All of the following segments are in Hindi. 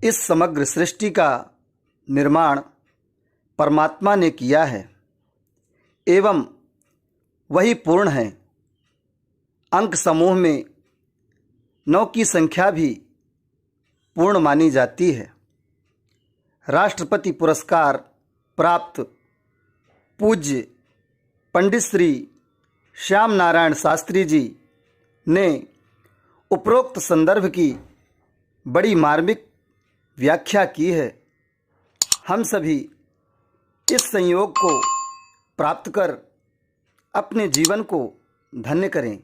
इस समग्र सृष्टि का निर्माण परमात्मा ने किया है एवं वही पूर्ण है। अंक समूह में 9 की संख्या भी पूर्ण मानी जाती है। राष्ट्रपति पुरस्कार प्राप्त पूज्य पंडित श्री श्याम नारायण शास्त्री जी ने उपरोक्त संदर्भ की बड़ी मार्मिक व्याख्या की है। हम सभी इस संयोग को प्राप्त कर अपने जीवन को धन्य करें।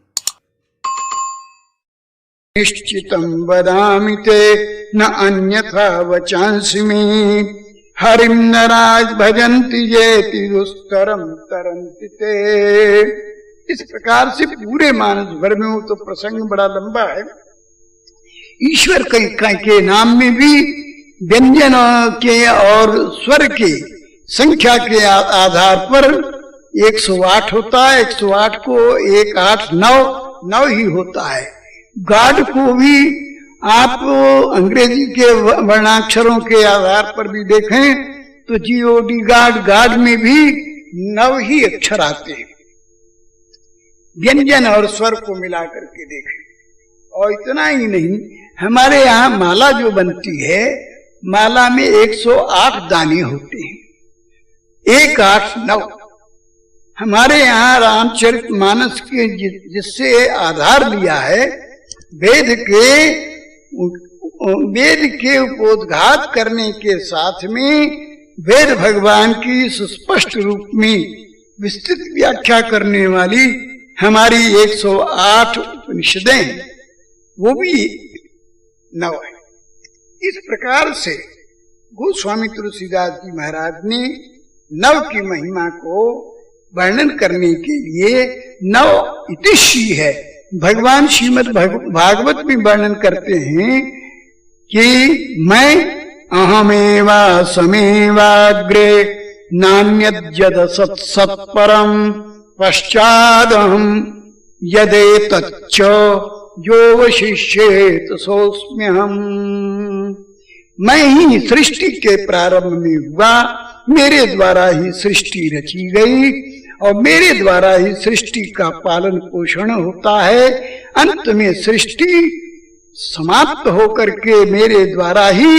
निश्चितं वदामि ते न अन्यथा वचांसि मे, हरिं नराज भजन्ति येति दुस्तरं तरन्ति ते। इस प्रकार से पूरे मानस भर में, वो तो प्रसंग बड़ा लंबा है, ईश्वर के नाम में भी व्यंजन के और स्वर के संख्या के आधार पर 108 होता है। 108 को 1 8 9 ही होता है। गाड को भी आप अंग्रेजी के वर्णाक्षरों के आधार पर भी देखें तो GOD गाड में भी 9 ही अक्षर आते हैं। व्यंजन और स्वर को मिला करके देखें। और इतना ही नहीं, हमारे यहाँ माला जो बनती है, माला में 108 दाने होते हैं। 1 8 9 हमारे यहाँ रामचरितमानस के जिससे आधार लिया है, वेद के उपोद्घात करने के साथ में वेद भगवान की सुस्पष्ट रूप में विस्तृत व्याख्या करने वाली हमारी 108 उपनिषदें, वो भी 9 है। इस प्रकार से गोस्वामी तुलसीदास जी महाराज ने 9 की महिमा को वर्णन करने के लिए 9 इतिश्री है। भगवान श्रीमद् भागवत में वर्णन करते हैं कि मैं अहमेवा समेवाग्रे नान्यद्यद सत्सत्परम पश्चादहम यदेतच्च यो वशिष्येत सोऽस्म्यहम्। मैं ही सृष्टि के प्रारंभ में हुआ, मेरे द्वारा ही सृष्टि रची गई और मेरे द्वारा ही सृष्टि का पालन पोषण होता है। अंत में सृष्टि समाप्त होकर के मेरे द्वारा ही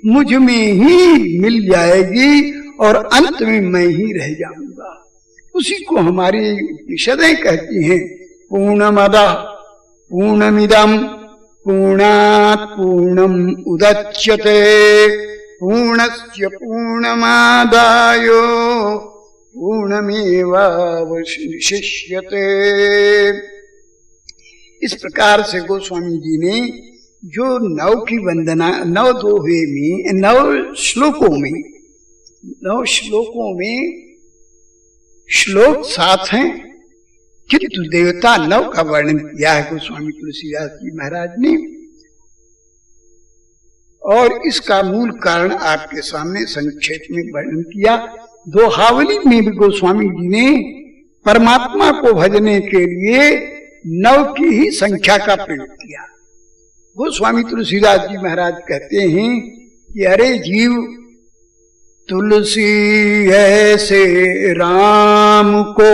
मुझ में ही मिल जाएगी और अंत में मैं ही रह जाऊंगा। उसी को हमारी उपनिषदें कहती हैं, पूर्णमदः पूर्णमिदं पूर्णात् पूर्णम् उदच्यते पूर्णस्य पूर्णमादाय पूर्णमेवावशिष्यते। इस प्रकार से गोस्वामी जी ने जो 9 की वंदना 9 दोहे में 9 श्लोकों में श्लोक 7 हैं, किंतु देवता 9 का वर्णन किया है गोस्वामी तुलसीदास जी महाराज ने। और इसका मूल कारण आपके सामने संक्षेप में वर्णन किया। दोहावली में भी गोस्वामी जी ने परमात्मा को भजने के लिए 9 की ही संख्या का प्रयोग किया। गोस्वामी तुलसीदास जी महाराज कहते हैं कि अरे जीव, तुलसी ऐसे राम को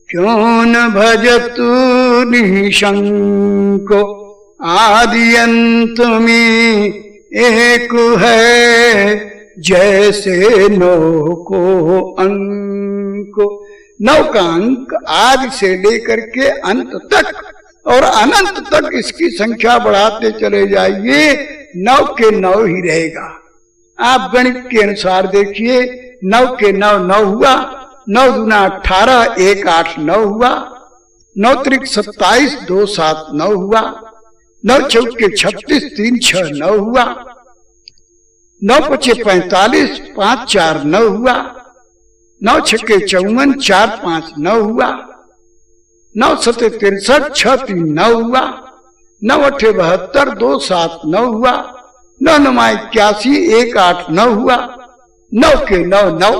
क्यों न भजतु निशंको, आदि अंत में एक है जैसे 9 को अंक। 9 का अंक आदि से लेकर के अंत तक और अनंत तक इसकी संख्या बढ़ाते चले जाइए, 9 के 9 ही रहेगा। आप गणित के अनुसार देखिए, 9 के 9 9 हुआ, 9 दूना 18, 1 8 9 हुआ, 9 त्रिक 27, 2 7 9 हुआ, 9 चौके 36, 3 6 9 हुआ, 9 पचे 45, 5 4 9 हुआ, 9 छक्के 54, 4 5 9 हुआ, 9 सते 63, 6 3 9 हुआ, 9 अठे 72, 2 7 9 हुआ, 9 9 81, 1 8 9 हुआ, 9 के 9 9।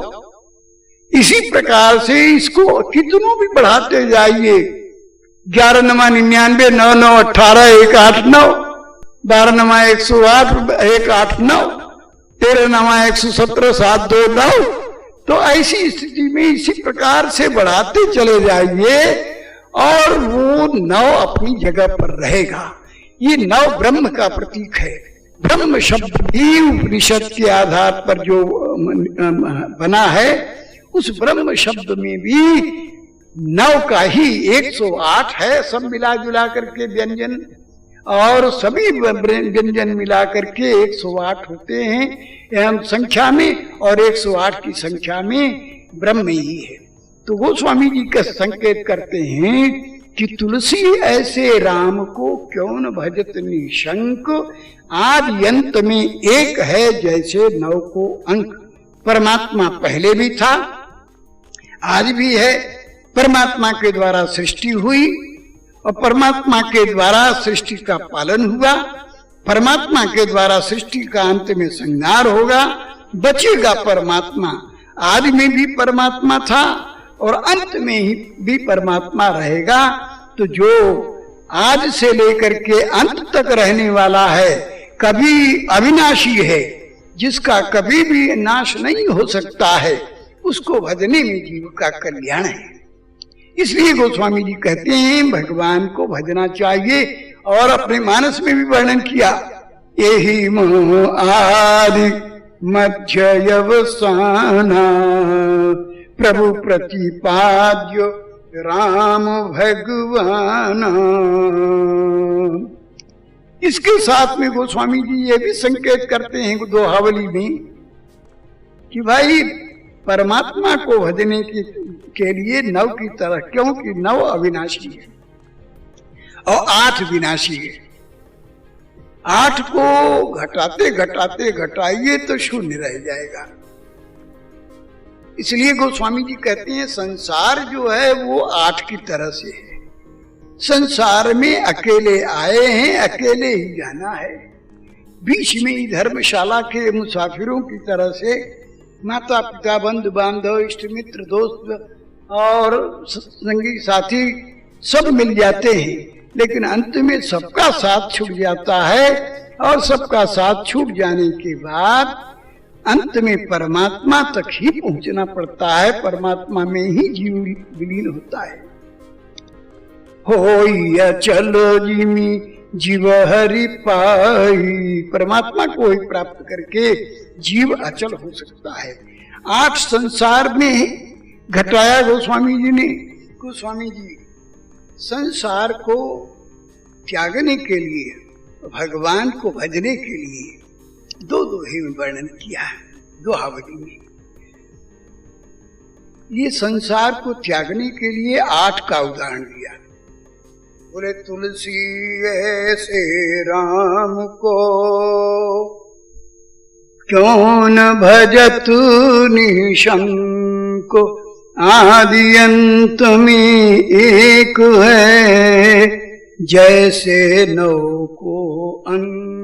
इसी प्रकार से इसको कितनों भी बढ़ाते जाइए, 11 9 99, 9 9 18, 1 8 9, 12 नमा 108, 1 8 9, 13 नमा 117, 7 2 9। तो ऐसी स्थिति में इसी प्रकार से बढ़ाते चले जाइए और वो 9 अपनी जगह पर रहेगा। ये 9 ब्रह्म का प्रतीक है। ब्रह्म शब्द भी उपनिषद के आधार पर जो बना है, उस ब्रह्म शब्द में भी 9 का ही 108 है। सब मिला जुला करके व्यंजन और सभी व्यंजन मिला करके 108 होते हैं संख्या में, और 108 की संख्या में ब्रह्म ही है। तो गोस्वामी जी का संकेत करते हैं कि तुलसी ऐसे राम को क्यों न भजत निशंक, आदि अंत में एक है जैसे 9 को अंक। परमात्मा पहले भी था, आज भी है। परमात्मा के द्वारा सृष्टि हुई और परमात्मा के द्वारा सृष्टि का पालन हुआ। परमात्मा के द्वारा सृष्टि का अंत में संहार होगा। बचेगा परमात्मा। आदि में भी परमात्मा था और अंत में ही भी परमात्मा रहेगा। तो जो आज से लेकर के अंत तक रहने वाला है, कभी अविनाशी है, जिसका कभी भी नाश नहीं हो सकता है, उसको भजने में जीव का कल्याण है। इसलिए गोस्वामी जी कहते हैं भगवान को भजना चाहिए। और अपने मानस में भी वर्णन किया, यही मोह आदि मध्य अवसाना, प्रभु प्रतिपाद्य राम भगवान। इसके साथ में गोस्वामी जी ये भी संकेत करते हैं दोहावली में कि भाई परमात्मा को भजने के लिए 9 की तरह, क्योंकि 9 अविनाशी है और 8 विनाशी है। 8 को घटाते घटाते घटाइए तो शून्य रह जाएगा। इसलिए गोस्वामी जी कहते हैं संसार जो है वो 8 की तरह से है। संसार में अकेले आए हैं, अकेले ही जाना है। बीच में ही धर्मशाला के मुसाफिरों की तरह से माता पिता बंधु बांधव इष्ट मित्र दोस्त और संगी साथी सब मिल जाते हैं, लेकिन अंत में सबका साथ छूट जाता है। और सबका साथ छूट जाने के बाद अंत में परमात्मा तक ही पहुंचना पड़ता है। परमात्मा में ही जीव विलीन होता है। होइया चलो जिमी जीव हरि पाई, परमात्मा को ही प्राप्त करके जीव अचल हो सकता है। 8 संसार में घटाया गोस्वामी जी ने। गोस्वामी जी संसार को त्यागने के लिए, भगवान को भजने के लिए 2 दोहे में वर्णन किया है, दोहावली में। ये संसार को त्यागने के लिए 8 का उदाहरण दिया। बोले तुलसी ऐसे राम को क्यों न भजत निशंक, आदि अंत में एक है जैसे 9 को अंक।